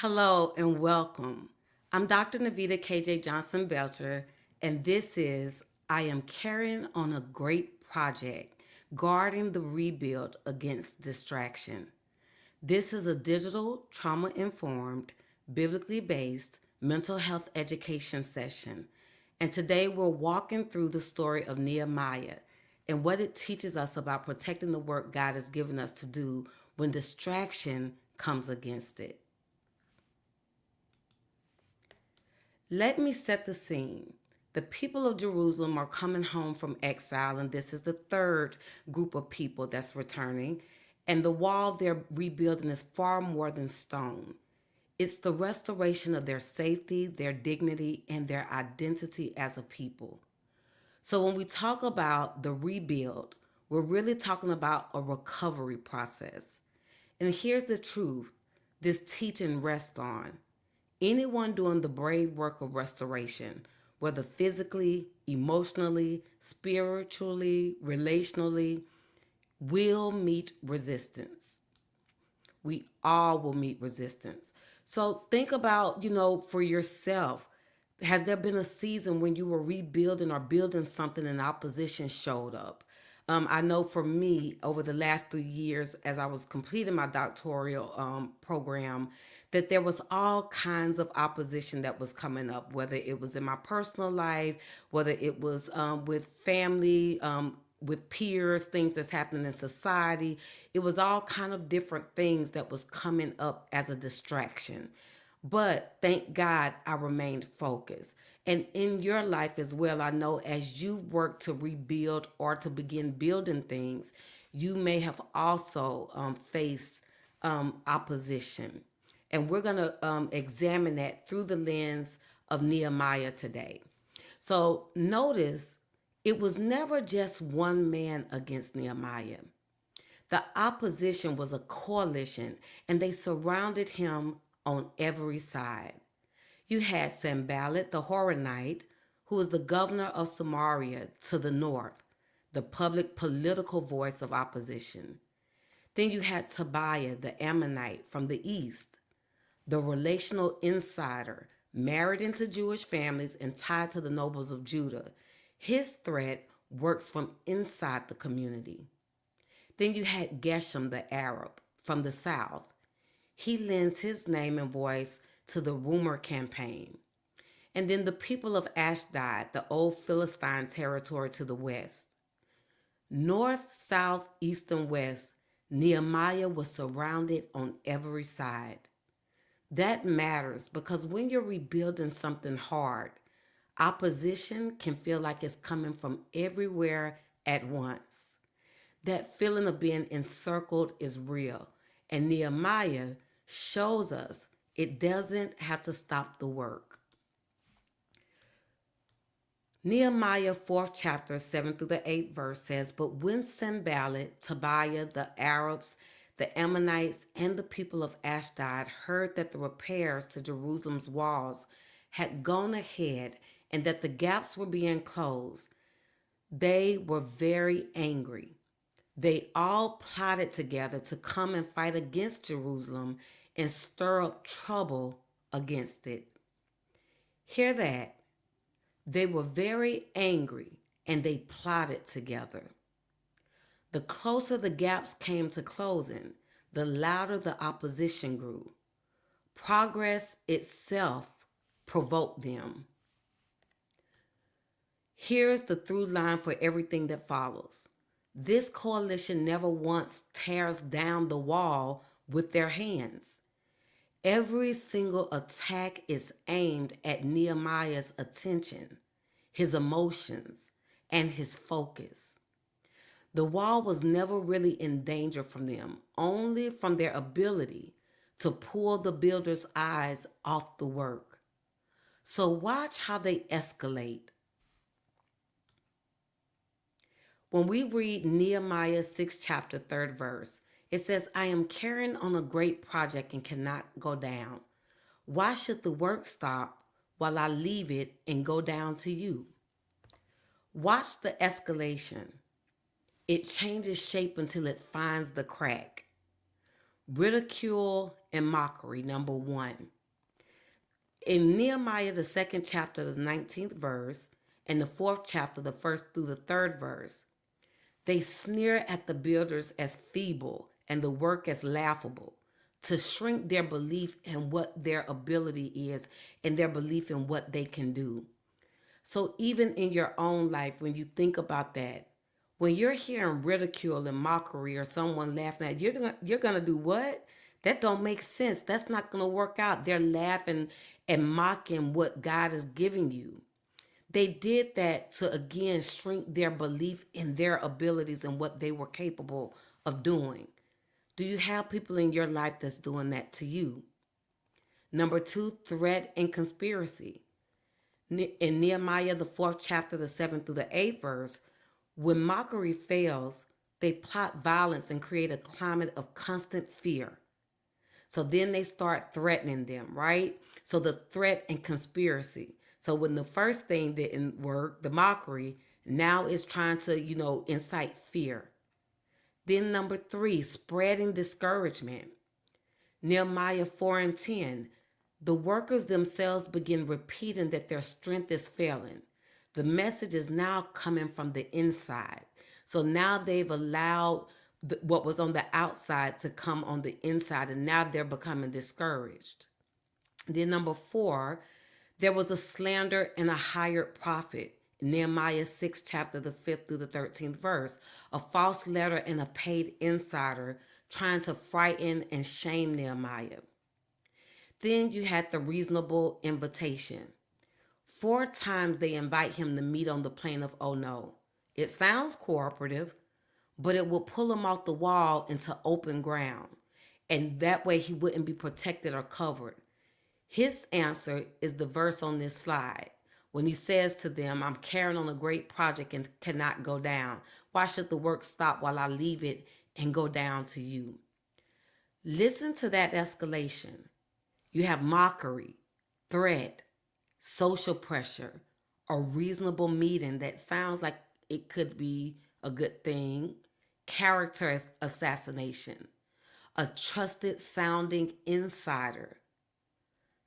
Hello and welcome. I'm Dr. Navita KJ Johnson-Belcher, and this is I Am Carrying on a Great Project, Guarding the Rebuild Against Distraction. This is a digital, trauma informed, biblically based mental health education session. And today we're walking through the story of Nehemiah and what it teaches us about protecting the work God has given us to do when distraction comes against it. Let me set the scene. The people of Jerusalem are coming home from exile, and this is the third group of people that's returning. And the wall they're rebuilding is far more than stone. It's the restoration of their safety, their dignity, and their identity as a people. So when we talk about the rebuild, we're really talking about a recovery process. And here's the truth this teaching rests on. Anyone doing the brave work of restoration, whether physically, emotionally, spiritually, relationally, will meet resistance. We all will meet resistance. So think about, for yourself. Has there been a season when you were rebuilding or building something and opposition showed up? I know for me, over the last 3 years, as I was completing my doctoral program, that there was all kinds of opposition that was coming up, whether it was in my personal life, whether it was with family, with peers, things that's happening in society. It was all kind of different things that was coming up as a distraction. But thank God I remained focused. And in your life as well, I know as you work to rebuild or to begin building things, you may have also faced opposition. And we're going to examine that through the lens of Nehemiah today. So notice it was never just one man against Nehemiah. The opposition was a coalition, and they surrounded him on every side. You had Sanballat the Horonite, who was the governor of Samaria to the north, the public political voice of opposition. Then you had Tobiah the Ammonite from the east, the relational insider, married into Jewish families and tied to the nobles of Judah. His threat works from inside the community. Then you had Geshem the Arab from the south. He lends his name and voice to the rumor campaign. And then the people of Ashdod, the old Philistine territory to the west. North, south, east, and west, Nehemiah was surrounded on every side. That matters because when you're rebuilding something hard, opposition can feel like it's coming from everywhere at once. That feeling of being encircled is real. And Nehemiah shows us it doesn't have to stop the work. Nehemiah 4th chapter 7 through the 8th verse says, But when Sanballat, Tobiah, the Arabs, the Ammonites, and the people of Ashdod heard that the repairs to Jerusalem's walls had gone ahead and that the gaps were being closed, they were very angry. They all plotted together to come and fight against Jerusalem and stir up trouble against it. Hear that. They were very angry and they plotted together. The closer the gaps came to closing, the louder the opposition grew. Progress itself provoked them. Here's the through line for everything that follows. This coalition never once tears down the wall with their hands. Every single attack is aimed at Nehemiah's attention, his emotions, and his focus. The wall was never really in danger from them, only from their ability to pull the builder's eyes off the work. So watch how they escalate. When we read Nehemiah 6 chapter 3rd verse, it says, I am carrying on a great project and cannot go down. Why should the work stop while I leave it and go down to you? Watch the escalation. It changes shape until it finds the crack. Ridicule and mockery, number one. In Nehemiah, the second chapter, the 19th verse, and the fourth chapter, the first through the third verse, they sneer at the builders as feeble and the work as laughable, to shrink their belief in what their ability is and their belief in what they can do. So even in your own life, when you think about that, when you're hearing ridicule and mockery or someone laughing at you, you're gonna do what? That don't make sense. That's not gonna work out. They're laughing and mocking what God is giving you. They did that to again shrink their belief in their abilities and what they were capable of doing. Do you have people in your life that's doing that to you? Number two, threat and conspiracy. In Nehemiah, the fourth chapter, the seventh through the eighth verse, when mockery fails, they plot violence and create a climate of constant fear. So then they start threatening them, right? So the threat and conspiracy. So when the first thing didn't work, the mockery, now it's trying to, incite fear. Then number three, spreading discouragement. Nehemiah 4 and 10, the workers themselves begin repeating that their strength is failing. The message is now coming from the inside. So now they've allowed what was on the outside to come on the inside, and now they're becoming discouraged. Then number four, there was a slander and a hired prophet. Nehemiah 6 chapter, the 5th through the 13th verse, a false letter and a paid insider trying to frighten and shame Nehemiah. Then you had the reasonable invitation. 4 times they invite him to meet on the plain of Ono. It sounds cooperative, but it will pull him off the wall into open ground. And that way he wouldn't be protected or covered. His answer is the verse on this slide. When he says to them, I'm carrying on a great project and cannot go down. Why should the work stop while I leave it and go down to you? Listen to that escalation. You have mockery, threat, social pressure, a reasonable meeting that sounds like it could be a good thing, character assassination, a trusted sounding insider.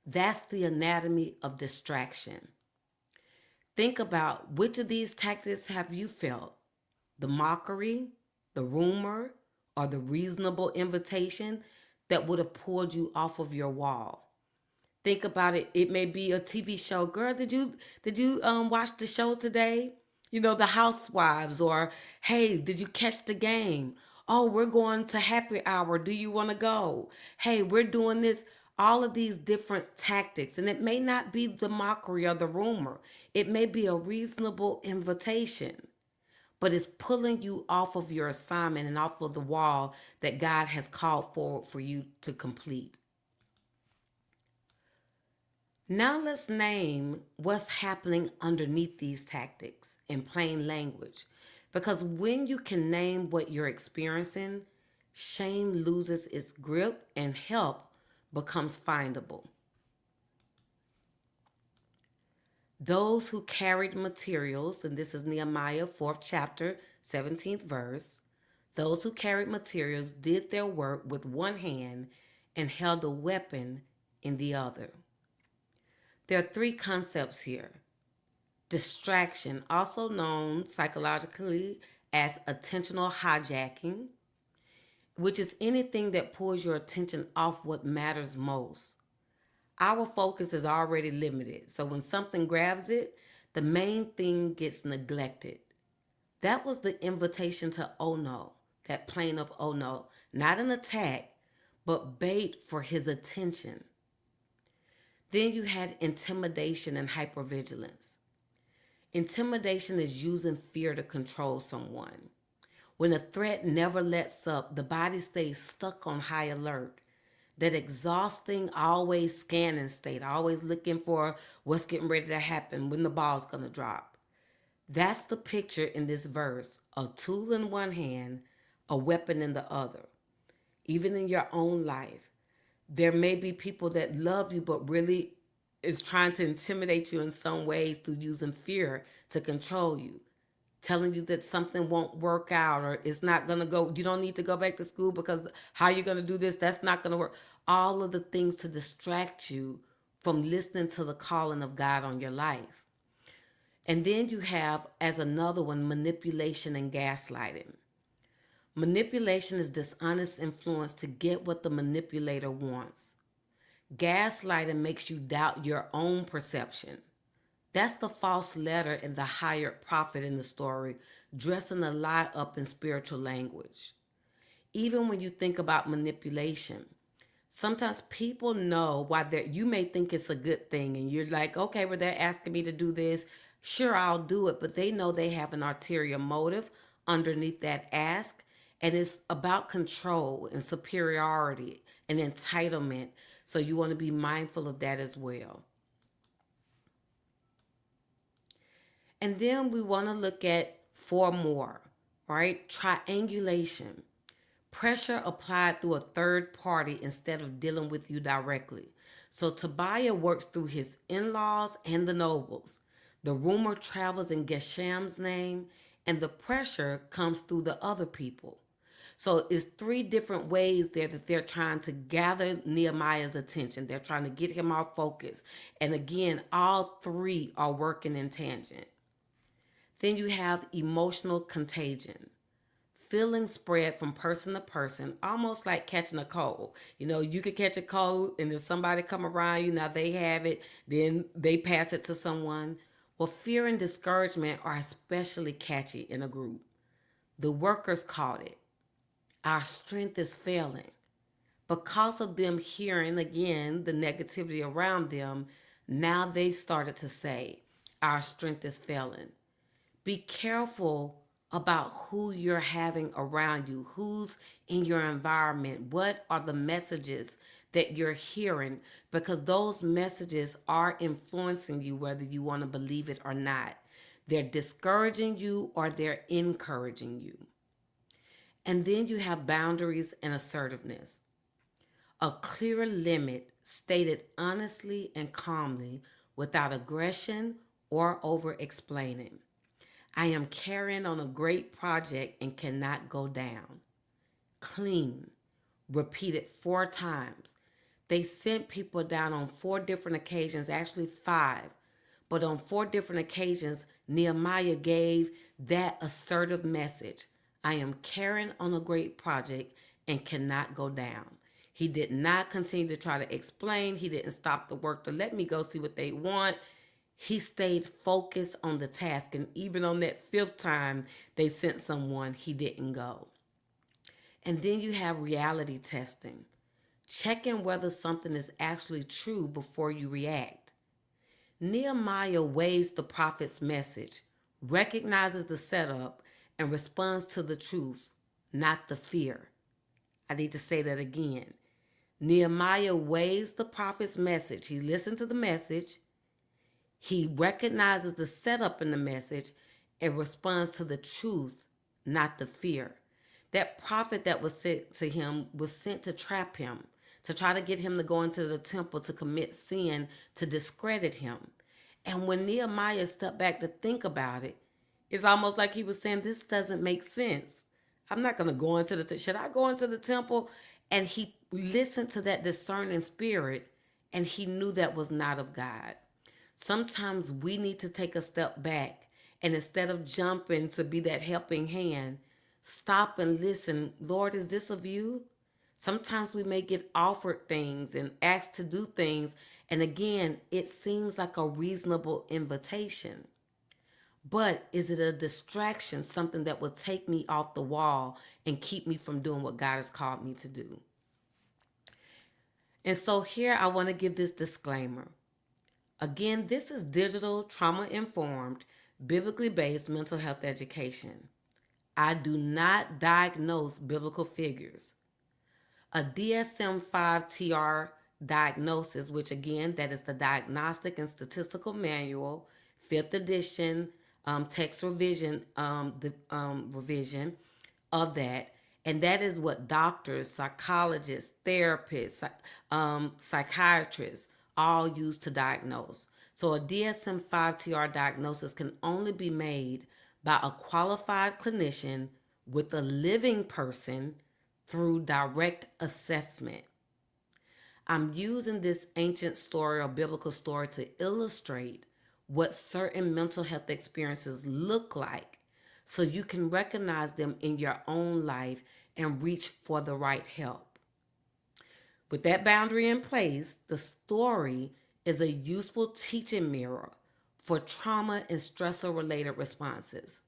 That's the anatomy of distraction. Think about which of these tactics have you felt? The mockery, the rumor, or the reasonable invitation that would have pulled you off of your wall. Think about it. It may be a TV show. Girl, did you watch the show today? The Housewives, or hey, did you catch the game? Oh, we're going to happy hour. Do you want to go? Hey, we're doing this. All of these different tactics. And it may not be the mockery or the rumor. It may be a reasonable invitation. But it's pulling you off of your assignment and off of the wall that God has called for you to complete. Now let's name what's happening underneath these tactics in plain language. Because when you can name what you're experiencing, shame loses its grip and help becomes findable. Those who carried materials, and this is Nehemiah 4th chapter, 17th verse, those who carried materials did their work with one hand and held a weapon in the other. There are 3 concepts here. Distraction, also known psychologically as attentional hijacking, which is anything that pulls your attention off what matters most. Our focus is already limited, so when something grabs it, the main thing gets neglected. That was the invitation to Ono, that plain of Ono, not an attack, but bait for his attention. Then you had intimidation and hypervigilance. Intimidation is using fear to control someone. When a threat never lets up, the body stays stuck on high alert. That exhausting, always scanning state, always looking for what's getting ready to happen, when the ball's going to drop. That's the picture in this verse. A tool in one hand, a weapon in the other. Even in your own life, there may be people that love you but really is trying to intimidate you in some ways through using fear to control you. telling you that something won't work out or it's not going to go. You don't need to go back to school because how you're going to do this, that's not going to work. All of the things to distract you from listening to the calling of God on your life. And then you have, as another one, manipulation and gaslighting. Manipulation is dishonest influence to get what the manipulator wants. Gaslighting makes you doubt your own perception. That's the false letter and the hired prophet in the story, dressing a lie up in spiritual language. Even when you think about manipulation, sometimes people know why you may think it's a good thing and you're like, okay, well, they're asking me to do this. Sure, I'll do it. But they know they have an ulterior motive underneath that ask. And it's about control and superiority and entitlement. So you want to be mindful of that as well. And then we want to look at four more, right? Triangulation. Pressure applied through a third party instead of dealing with you directly. So Tobiah works through his in-laws and the nobles. The rumor travels in Geshem's name, and the pressure comes through the other people. So it's three different ways there that they're trying to gather Nehemiah's attention. They're trying to get him off focus. And again, all three are working in tangent. Then you have emotional contagion. Feelings spread from person to person, almost like catching a cold. You know, you could catch a cold and if somebody come around you, now they have it, then they pass it to someone. Well, fear and discouragement are especially catchy in a group. The workers caught it. Our strength is failing. Because of them hearing, again, the negativity around them, now they started to say, our strength is failing. Be careful about who you're having around you, who's in your environment, what are the messages that you're hearing, because those messages are influencing you whether you want to believe it or not. They're discouraging you or they're encouraging you. And then you have boundaries and assertiveness. A clear limit stated honestly and calmly without aggression or over-explaining. I am carrying on a great project and cannot go down. Clean. Repeated 4 times. They sent people down on 4 different occasions, actually 5. But on 4 different occasions, Nehemiah gave that assertive message. I am carrying on a great project and cannot go down. He did not continue to try to explain. He didn't stop the work to let me go see what they want. He stayed focused on the task. And even on that 5th time they sent someone, he didn't go. And then you have reality testing. Checking whether something is actually true before you react. Nehemiah weighs the prophet's message, recognizes the setup, and responds to the truth, not the fear. I need to say that again. Nehemiah weighs the prophet's message. He listened to the message. He recognizes the setup in the message and responds to the truth, not the fear. That prophet that was sent to him was sent to trap him, to try to get him to go into the temple to commit sin, to discredit him. And when Nehemiah stepped back to think about it, it's almost like he was saying, this doesn't make sense. I'm not going to go into the temple. Should I go into the temple? And he listened to that discerning spirit, and he knew that was not of God. Sometimes we need to take a step back, and instead of jumping to be that helping hand, stop and listen. Lord, is this of you? Sometimes we may get offered things and asked to do things, and again, it seems like a reasonable invitation. But is it a distraction, something that will take me off the wall and keep me from doing what God has called me to do? And so here I want to give this disclaimer. Again, this is digital, trauma-informed, biblically based mental health education. I do not diagnose biblical figures. A DSM-5 TR diagnosis, which again, that is the Diagnostic and Statistical Manual, 5th edition, text revision, revision of that. And that is what doctors, psychologists, therapists, psychiatrists all use to diagnose. So a DSM-5 TR diagnosis can only be made by a qualified clinician with a living person through direct assessment. I'm using this ancient story or biblical story to illustrate what certain mental health experiences look like so you can recognize them in your own life and reach for the right help. With that boundary in place, the story is a useful teaching mirror for trauma and stressor related responses.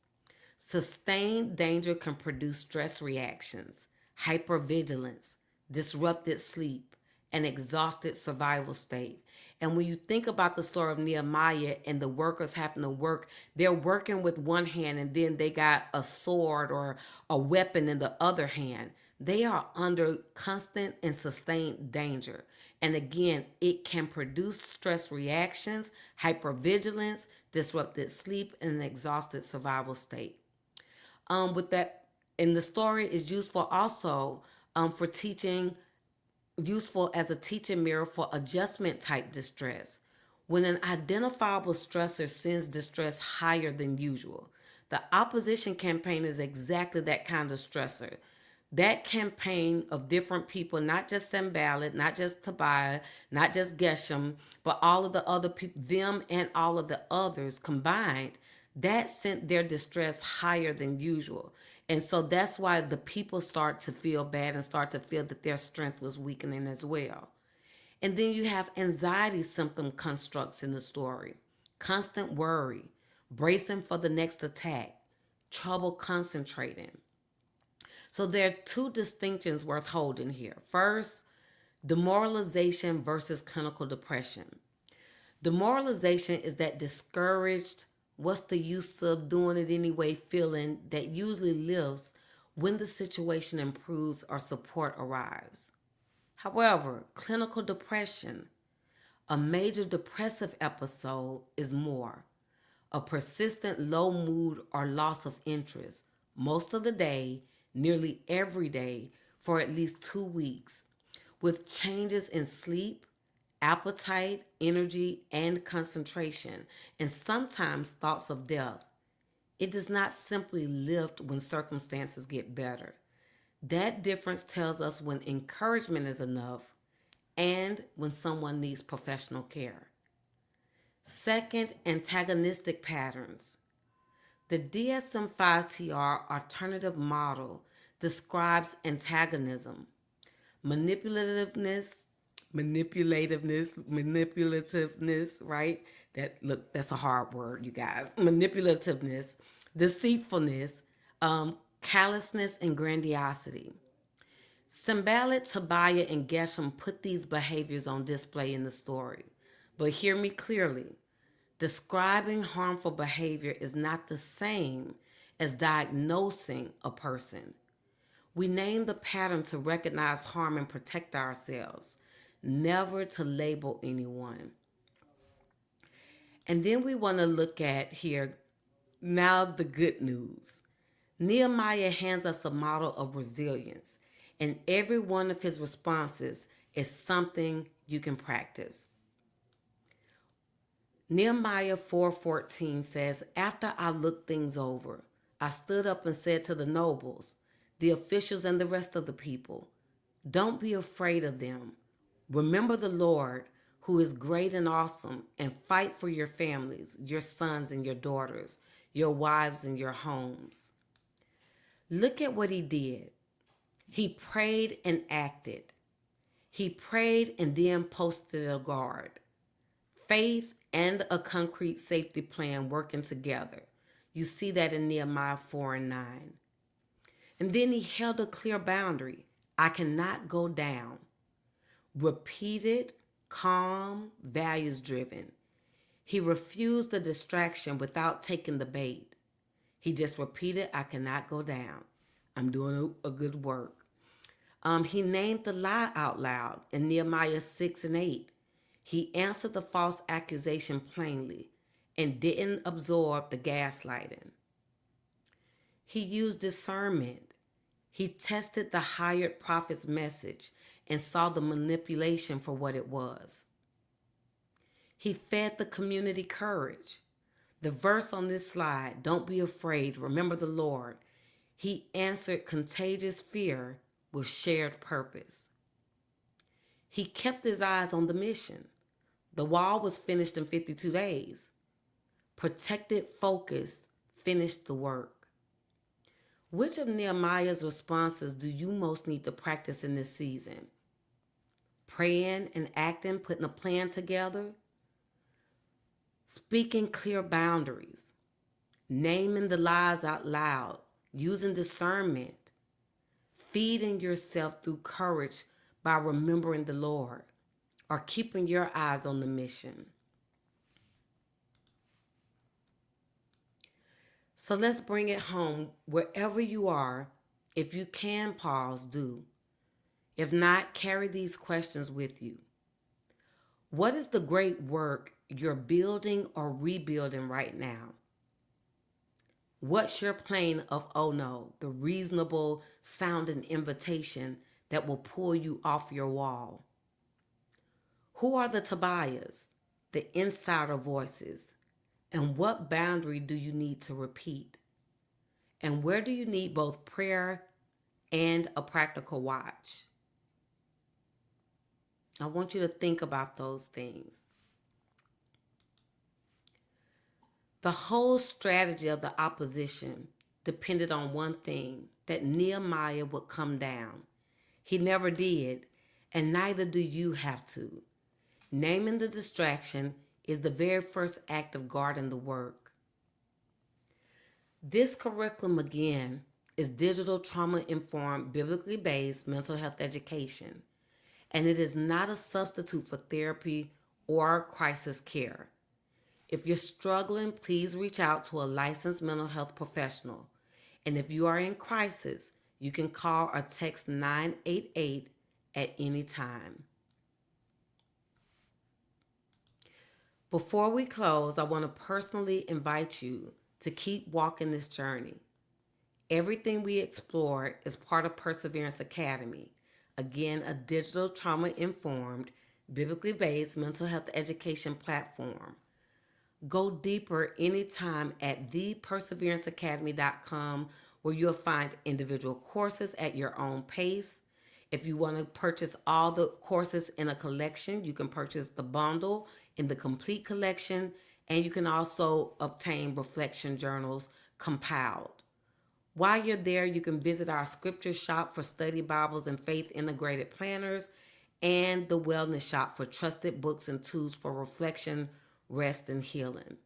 Sustained danger can produce stress reactions, hypervigilance, disrupted sleep, an exhausted survival state. And when you think about the story of Nehemiah and the workers having to work, they're working with one hand and then they got a sword or a weapon in the other hand. They are under constant and sustained danger. And again, it can produce stress reactions, hypervigilance, disrupted sleep, and an exhausted survival state. With that, and the story is useful also for teaching, useful as a teaching mirror for adjustment type distress. When an identifiable stressor sends distress higher than usual, the opposition campaign is exactly that kind of stressor. That campaign of different people, not just Sanballat, not just Tobiah, not just Geshem, but all of the other people, them and all of the others combined, that sent their distress higher than usual. And so that's why the people start to feel bad and start to feel that their strength was weakening as well. And then you have anxiety symptom constructs in the story: constant worry, bracing for the next attack, trouble concentrating. So there are two distinctions worth holding here. First, demoralization versus clinical depression. Demoralization is that discouraged, what's the use of doing it anyway feeling that usually lives when the situation improves or support arrives. However, clinical depression, a major depressive episode, is more a persistent low mood or loss of interest most of the day, nearly every day, for at least 2 weeks, with changes in sleep, appetite, energy, and concentration, and sometimes thoughts of death. It does not simply lift when circumstances get better. That difference tells us when encouragement is enough and when someone needs professional care. Second, antagonistic patterns. The DSM-5-TR alternative model describes antagonism, manipulativeness, right? That's a hard word, you guys. Manipulativeness, deceitfulness, callousness, and grandiosity. Sanballat, Tobiah, and Geshem put these behaviors on display in the story. But hear me clearly. Describing harmful behavior is not the same as diagnosing a person. We name the pattern to recognize harm and protect ourselves, never to label anyone. And then we want to look at here now the good news. Nehemiah hands us a model of resilience, and every one of his responses is something you can practice. Nehemiah 4:14 says, "After I looked things over, I stood up and said to the nobles, the officials, and the rest of the people, don't be afraid of them. Remember the Lord, who is great and awesome, and fight for your families, your sons and your daughters, your wives and your homes." Look at what he did. He prayed and acted. He prayed and then posted a guard. Faith and a concrete safety plan working together. You see that in Nehemiah 4 and 9. And then he held a clear boundary. I cannot go down. Repeated, calm, values driven. He refused the distraction without taking the bait. He just repeated, I cannot go down. I'm doing a good work. He named the lie out loud in Nehemiah 6 and 8. He answered the false accusation plainly and didn't absorb the gaslighting. He used discernment. He tested the hired prophet's message and saw the manipulation for what it was. He fed the community courage. The verse on this slide, don't be afraid, remember the Lord. He answered contagious fear with shared purpose. He kept his eyes on the mission. The wall was finished in 52 days. Protected focus finished the work. Which of Nehemiah's responses do you most need to practice in this season? Praying and acting, putting a plan together, speaking clear boundaries, naming the lies out loud, using discernment, feeding yourself through courage by remembering the Lord, or keeping your eyes on the mission. So let's bring it home wherever you are. If you can pause, do. If not, carry these questions with you. What is the great work you're building or rebuilding right now? What's your plane of oh no, the reasonable sounding invitation that will pull you off your wall? Who are the Tobiahs, the insider voices? And what boundary do you need to repeat? And where do you need both prayer and a practical watch? I want you to think about those things. The whole strategy of the opposition depended on one thing, that Nehemiah would come down. He never did, and neither do you have to. Naming the distraction is the very first act of guarding the work. This curriculum, again, is digital trauma-informed, biblically based mental health education, and it is not a substitute for therapy or crisis care. If you're struggling, please reach out to a licensed mental health professional. And if you are in crisis, you can call or text 988 at any time. Before we close, I want to personally invite you to keep walking this journey. Everything we explore is part of Perseverance Academy. Again, a digital trauma-informed, biblically based mental health education platform. Go deeper anytime at theperseveranceacademy.com, where you'll find individual courses at your own pace. If you want to purchase all the courses in a collection, you can purchase the bundle in the complete collection, and you can also obtain reflection journals compiled. While you're there, you can visit our scripture shop for study Bibles and faith integrated planners, and the wellness shop for trusted books and tools for reflection, rest, and healing.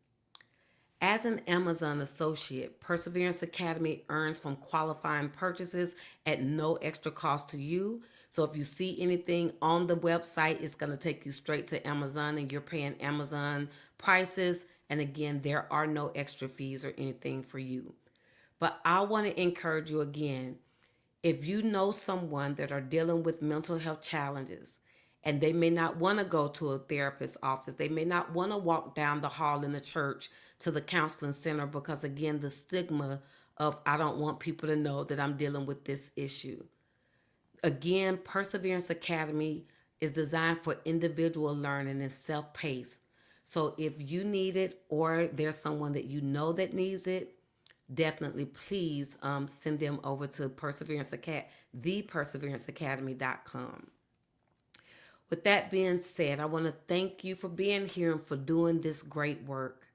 As an Amazon associate, Perseverance Academy earns from qualifying purchases at no extra cost to you. So if you see anything on the website, it's going to take you straight to Amazon, and you're paying Amazon prices. And again, there are no extra fees or anything for you. But I want to encourage you again, if you know someone that are dealing with mental health challenges, and they may not want to go to a therapist's office, they may not want to walk down the hall in the church to the counseling center, because again, the stigma of I don't want people to know that I'm dealing with this issue. Again, Perseverance Academy is designed for individual learning and self-paced. So if you need it, or there's someone that you know that needs it, definitely please send them over to theperseveranceacademy.com. With that being said, I want to thank you for being here and for doing this great work,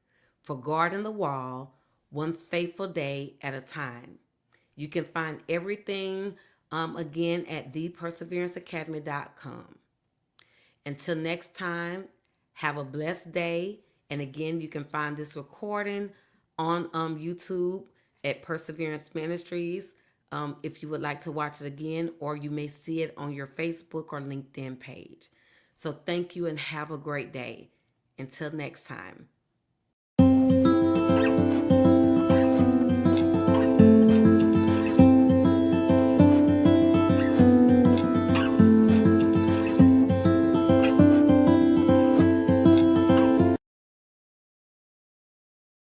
for guarding the wall one faithful day at a time. You can find everything again at theperseveranceacademy.com. Until next time, have a blessed day. And again, you can find this recording on YouTube at Perseverance Ministries if you would like to watch it again, or you may see it on your Facebook or LinkedIn page. So thank you and have a great day. Until next time.